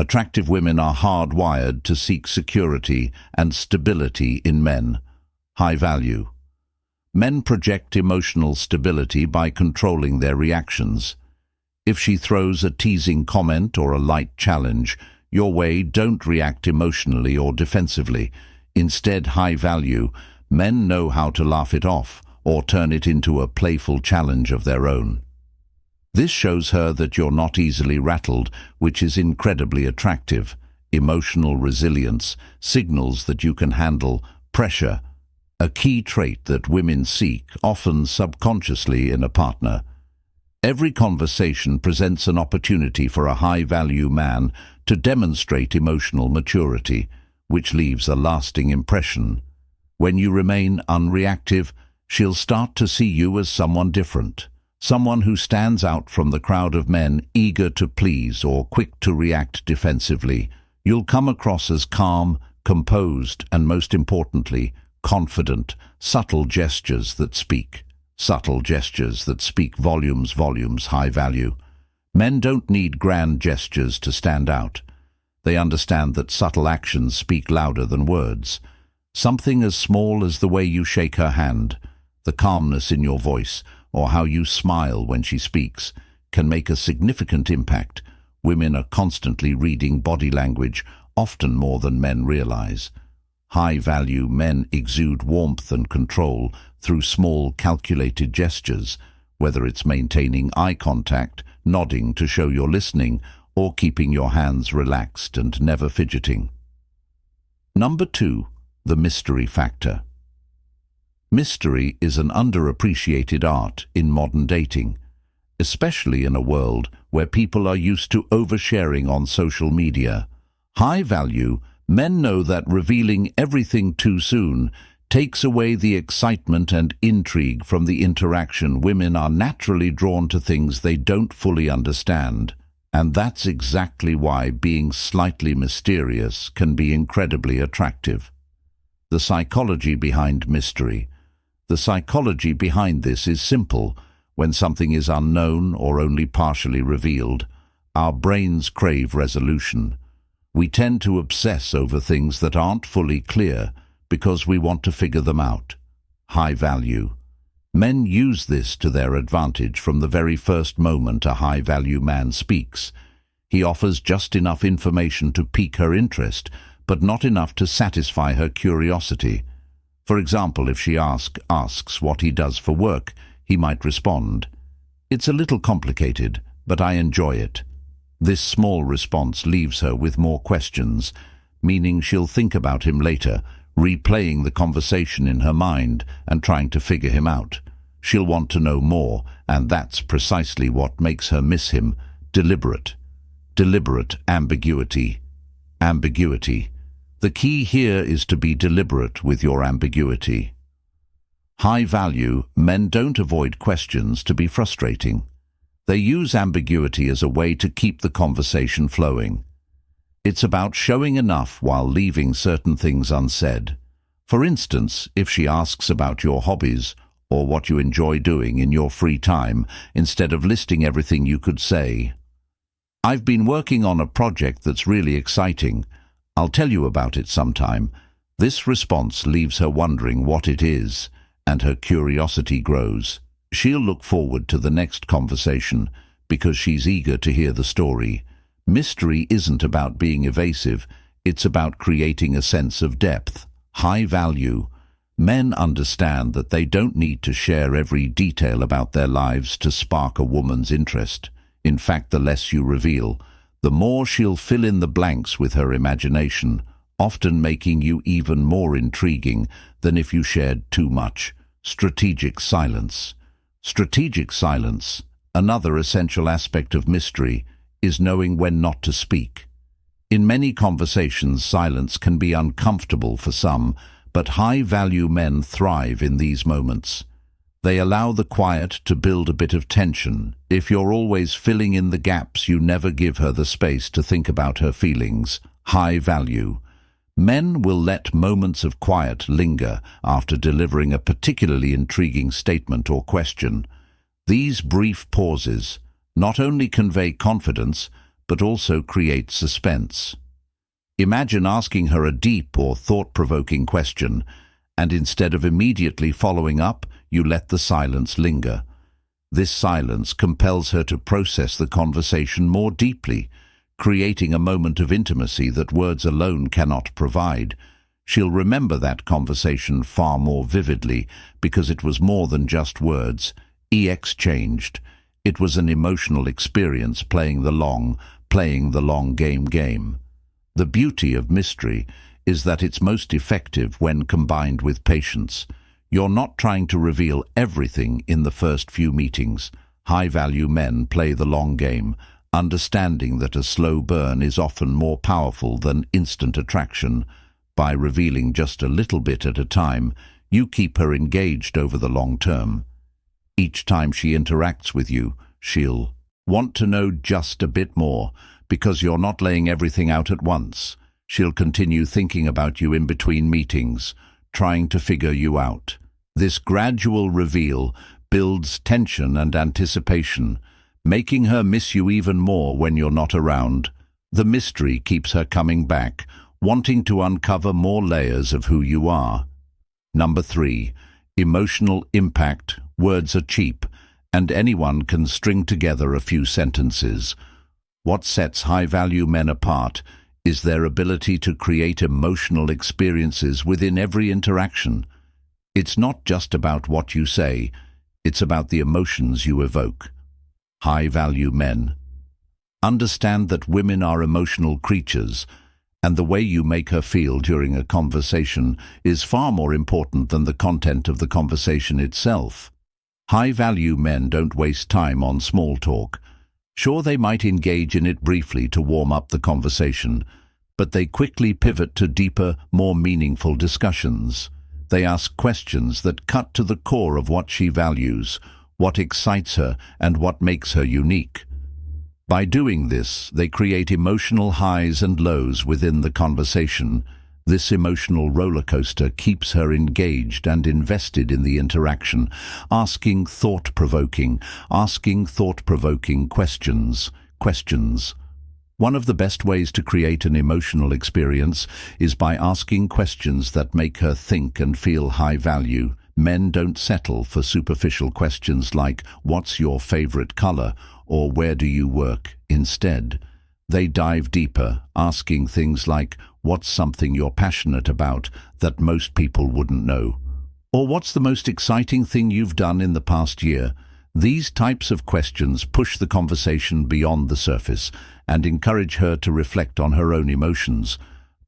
Attractive women are hardwired to seek security and stability in men. High value. Men project emotional stability by controlling their reactions. If she throws a teasing comment or a light challenge your way, don't react emotionally or defensively. Instead, high value. Men know how to laugh it off or turn it into a playful challenge of their own. This shows her that you're not easily rattled, which is incredibly attractive. Emotional resilience signals that you can handle pressure, a key trait that women seek, often subconsciously, in a partner. Every conversation presents an opportunity for a high-value man to demonstrate emotional maturity, which leaves a lasting impression. When you remain unreactive, she'll start to see you as someone different, someone who stands out from the crowd of men eager to please or quick to react defensively. You'll come across as calm, composed, and most importantly, confident. Subtle gestures that speak volumes. High value. Men don't need grand gestures to stand out. They understand that subtle actions speak louder than words. Something as small as the way you shake her hand, the calmness in your voice, or how you smile when she speaks, can make a significant impact. Women are constantly reading body language, often more than men realize. High-value men exude warmth and control through small, calculated gestures, whether it's maintaining eye contact, nodding to show you're listening, or keeping your hands relaxed and never fidgeting. Number 2. The mystery factor. Mystery is an underappreciated art in modern dating, especially in a world where people are used to oversharing on social media. High value men know that revealing everything too soon takes away the excitement and intrigue from the interaction. Women are naturally drawn to things they don't fully understand, and that's exactly why being slightly mysterious can be incredibly attractive. The psychology behind mystery. The psychology behind this is simple. When something is unknown or only partially revealed, our brains crave resolution. We tend to obsess over things that aren't fully clear because we want to figure them out. High value. Men use this to their advantage from the very first moment a high-value man speaks. He offers just enough information to pique her interest, but not enough to satisfy her curiosity. For example, if she asks what he does for work, he might respond, "It's a little complicated, but I enjoy it." This small response leaves her with more questions, meaning she'll think about him later, replaying the conversation in her mind and trying to figure him out. She'll want to know more, and that's precisely what makes her miss him. Deliberate ambiguity. The key here is to be deliberate with your ambiguity. High value men don't avoid questions to be frustrating. They use ambiguity as a way to keep the conversation flowing. It's about showing enough while leaving certain things unsaid. For instance, if she asks about your hobbies or what you enjoy doing in your free time, instead of listing everything, you could say, "I've been working on a project that's really exciting. I'll tell you about it sometime." This response leaves her wondering what it is, and her curiosity grows. She'll look forward to the next conversation because she's eager to hear the story. Mystery isn't about being evasive, it's about creating a sense of depth. High value. Men understand that they don't need to share every detail about their lives to spark a woman's interest. In fact, the less you reveal, the more she'll fill in the blanks with her imagination, often making you even more intriguing than if you shared too much. Strategic silence. Another essential aspect of mystery, is knowing when not to speak. In many conversations, silence can be uncomfortable for some, but high-value men thrive in these moments. They allow the quiet to build a bit of tension. If you're always filling in the gaps, you never give her the space to think about her feelings. High value. Men will let moments of quiet linger after delivering a particularly intriguing statement or question. These brief pauses not only convey confidence, but also creates suspense. Imagine asking her a deep or thought-provoking question, and instead of immediately following up, you let the silence linger. This silence compels her to process the conversation more deeply, creating a moment of intimacy that words alone cannot provide. She'll remember that conversation far more vividly because it was more than just words exchanged. It was an emotional experience playing the long game. The beauty of mystery is that it's most effective when combined with patience. You're not trying to reveal everything in the first few meetings. High-value men play the long game, understanding that a slow burn is often more powerful than instant attraction. By revealing just a little bit at a time, you keep her engaged over the long term. Each time she interacts with you, she'll want to know just a bit more, because you're not laying everything out at once. She'll continue thinking about you in between meetings, trying to figure you out. This gradual reveal builds tension and anticipation, making her miss you even more when you're not around. The mystery keeps her coming back, wanting to uncover more layers of who you are. Number 3. Emotional impact. Words are cheap, and anyone can string together a few sentences. What sets high-value men apart is their ability to create emotional experiences within every interaction. It's not just about what you say, it's about the emotions you evoke. High-value men understand that women are emotional creatures, and the way you make her feel during a conversation is far more important than the content of the conversation itself. High-value men don't waste time on small talk. Sure, they might engage in it briefly to warm up the conversation, but they quickly pivot to deeper, more meaningful discussions. They ask questions that cut to the core of what she values, what excites her, and what makes her unique. By doing this, they create emotional highs and lows within the conversation. This emotional roller coaster keeps her engaged and invested in the interaction, asking thought-provoking questions. One of the best ways to create an emotional experience is by asking questions that make her think and feel high value. Men don't settle for superficial questions like, "What's your favorite color?" or "Where do you work?" Instead, they dive deeper, asking things like, "What's something you're passionate about that most people wouldn't know?" Or "What's the most exciting thing you've done in the past year?" These types of questions push the conversation beyond the surface and encourage her to reflect on her own emotions.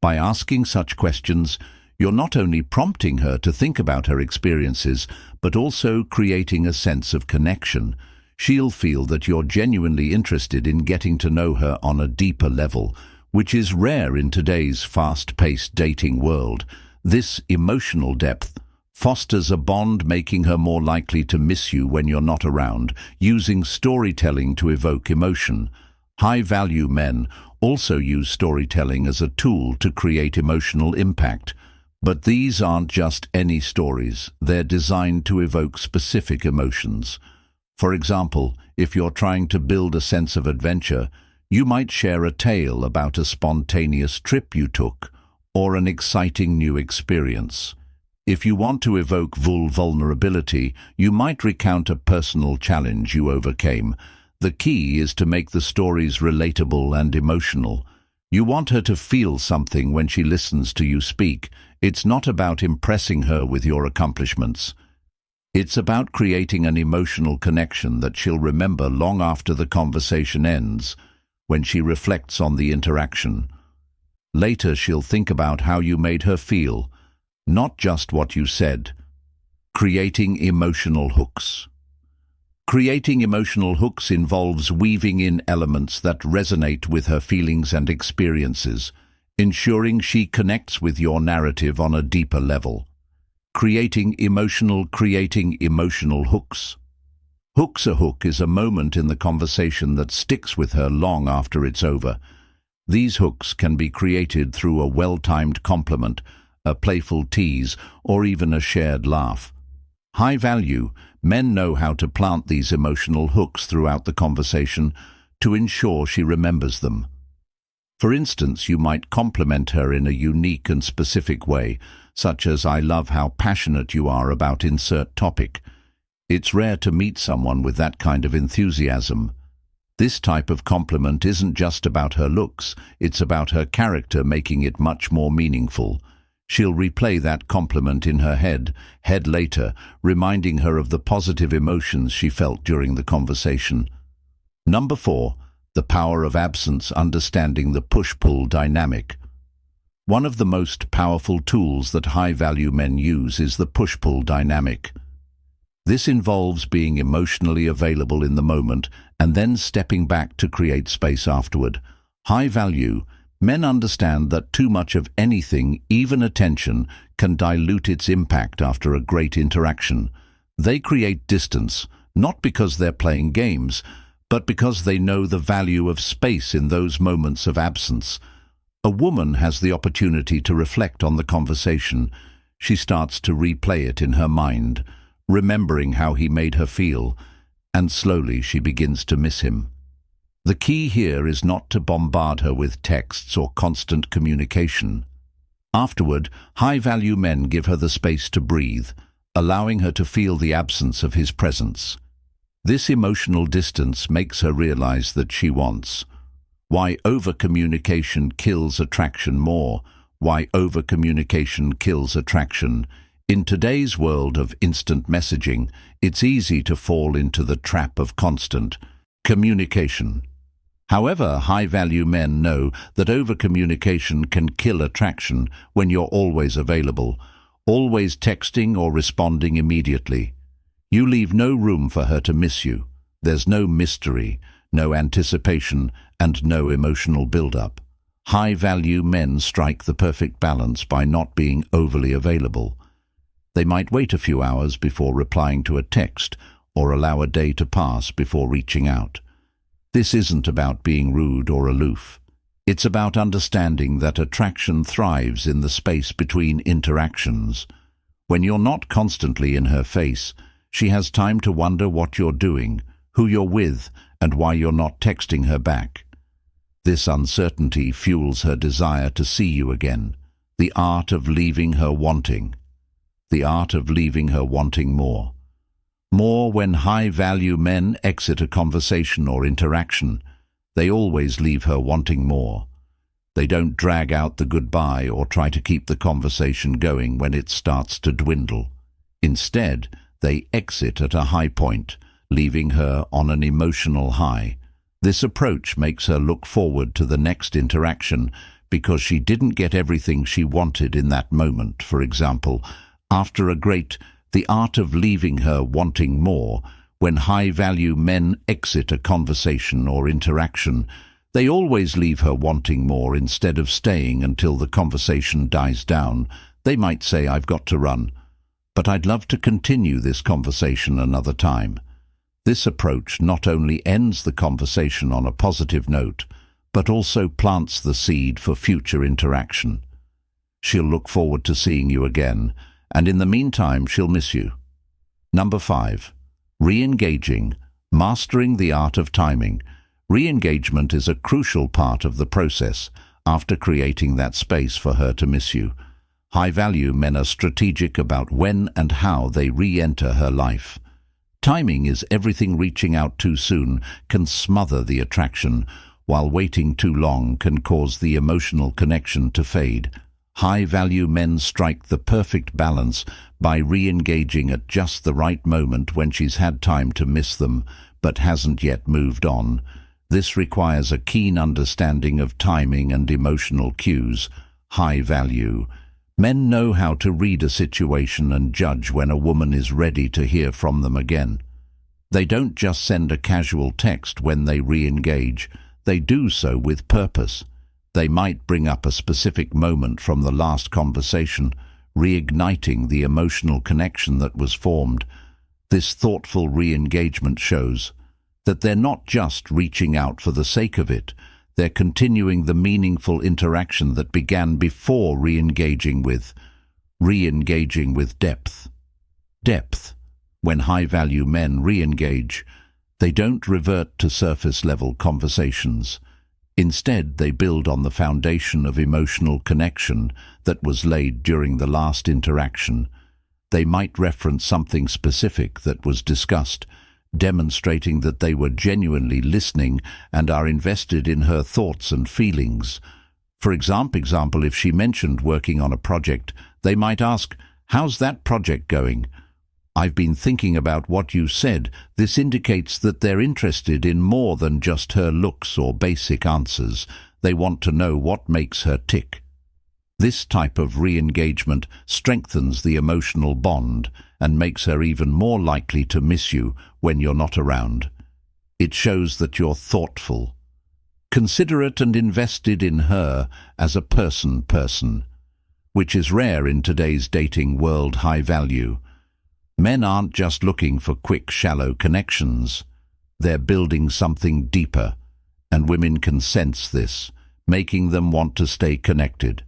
By asking such questions, you're not only prompting her to think about her experiences, but also creating a sense of connection. She'll feel that you're genuinely interested in getting to know her on a deeper level, which is rare in today's fast-paced dating world. This emotional depth fosters a bond, making her more likely to miss you when you're not around, using storytelling to evoke emotion. High-value men also use storytelling as a tool to create emotional impact. But these aren't just any stories, they're designed to evoke specific emotions. For example, if you're trying to build a sense of adventure, you might share a tale about a spontaneous trip you took or an exciting new experience. If you want to evoke vulnerability, you might recount a personal challenge you overcame. The key is to make the stories relatable and emotional. You want her to feel something when she listens to you speak. It's not about impressing her with your accomplishments. It's about creating an emotional connection that she'll remember long after the conversation ends, when she reflects on the interaction. Later, she'll think about how you made her feel, not just what you said. Creating emotional hooks. Creating emotional hooks involves weaving in elements that resonate with her feelings and experiences, ensuring she connects with your narrative on a deeper level. Creating emotional hooks. A hook is a moment in the conversation that sticks with her long after it's over. These hooks can be created through a well-timed compliment, a playful tease, or even a shared laugh. High value, men know how to plant these emotional hooks throughout the conversation, to ensure she remembers them. For instance, you might compliment her in a unique and specific way, such as, "I love how passionate you are about insert topic." It's rare to meet someone with that kind of enthusiasm. This type of compliment isn't just about her looks, it's about her character, making it much more meaningful. She'll replay that compliment in her head later, reminding her of the positive emotions she felt during the conversation. Number 4. The power of absence, understanding the push-pull dynamic. One of the most powerful tools that high-value men use is the push-pull dynamic. This involves being emotionally available in the moment and then stepping back to create space afterward. High-value men understand that too much of anything, even attention, can dilute its impact after a great interaction. They create distance, not because they're playing games, but because they know the value of space in those moments of absence. A woman has the opportunity to reflect on the conversation. She starts to replay it in her mind, remembering how he made her feel, and slowly she begins to miss him. The key here is not to bombard her with texts or constant communication. Afterward, high-value men give her the space to breathe, allowing her to feel the absence of his presence. This emotional distance makes her realize that she wants. Why over-communication kills attraction more. Why over-communication kills attraction. In today's world of instant messaging, it's easy to fall into the trap of constant communication. However, high-value men know that over-communication can kill attraction when you're always available, always texting or responding immediately. You leave no room for her to miss you. There's no mystery, no anticipation, and no emotional build-up. High-value men strike the perfect balance by not being overly available. They might wait a few hours before replying to a text or allow a day to pass before reaching out. This isn't about being rude or aloof. It's about understanding that attraction thrives in the space between interactions. When you're not constantly in her face, she has time to wonder what you're doing, who you're with, and why you're not texting her back. This uncertainty fuels her desire to see you again, the art of leaving her wanting. The art of leaving her wanting more. More when high-value men exit a conversation or interaction. They always leave her wanting more. They don't drag out the goodbye or try to keep the conversation going when it starts to dwindle. Instead, they exit at a high point, leaving her on an emotional high. This approach makes her look forward to the next interaction because she didn't get everything she wanted in that moment. For example, after the art of leaving her wanting more. When high-value men exit a conversation or interaction, they always leave her wanting more instead of staying until the conversation dies down. They might say, "I've got to run, but I'd love to continue this conversation another time." This approach not only ends the conversation on a positive note, but also plants the seed for future interaction. She'll look forward to seeing you again, and in the meantime she'll miss you. Number 5. Re-engaging, mastering the art of timing. Re-engagement is a crucial part of the process after creating that space for her to miss you. High-value men are strategic about when and how they re-enter her life. Timing is everything. Reaching out too soon can smother the attraction, while waiting too long can cause the emotional connection to fade. High-value men strike the perfect balance by re-engaging at just the right moment when she's had time to miss them but hasn't yet moved on. This requires a keen understanding of timing and emotional cues. High-value men know how to read a situation and judge when a woman is ready to hear from them again. They don't just send a casual text when they re-engage. They do so with purpose. They might bring up a specific moment from the last conversation, reigniting the emotional connection that was formed. This thoughtful re-engagement shows that they're not just reaching out for the sake of it. They're continuing the meaningful interaction that began before re-engaging with depth. Depth. When high-value men re-engage, They don't revert to surface-level conversations. Instead, they build on the foundation of emotional connection that was laid during the last interaction. They might reference something specific that was discussed, demonstrating that they were genuinely listening and are invested in her thoughts and feelings. For example, if she mentioned working on a project, they might ask, "How's that project going?" "I've been thinking about what you said." This indicates that they're interested in more than just her looks or basic answers. They want to know what makes her tick. This type of re-engagement strengthens the emotional bond and makes her even more likely to miss you when you're not around. It shows that you're thoughtful, considerate and invested in her as a person, which is rare in today's dating world. High value. Men aren't just looking for quick, shallow connections. They're building something deeper, and women can sense this, making them want to stay connected.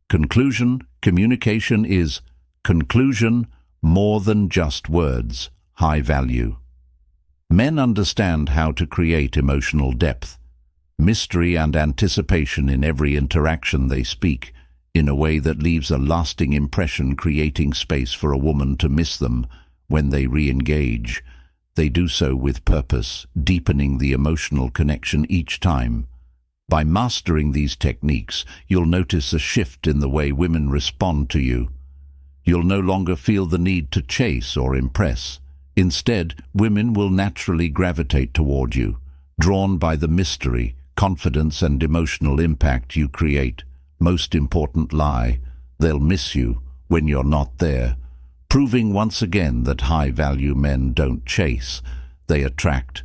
Conclusion: communication is more than just words. High value. Men understand how to create emotional depth, mystery and anticipation in every interaction they speak, in a way that leaves a lasting impression, creating space for a woman to miss them when they re-engage. They do so with purpose, deepening the emotional connection each time. By mastering these techniques, you'll notice a shift in the way women respond to you. You'll no longer feel the need to chase or impress. Instead, women will naturally gravitate toward you, drawn by the mystery, confidence and emotional impact you create. Most important lie: they'll miss you when you're not there, proving once again that high-value men don't chase, they attract.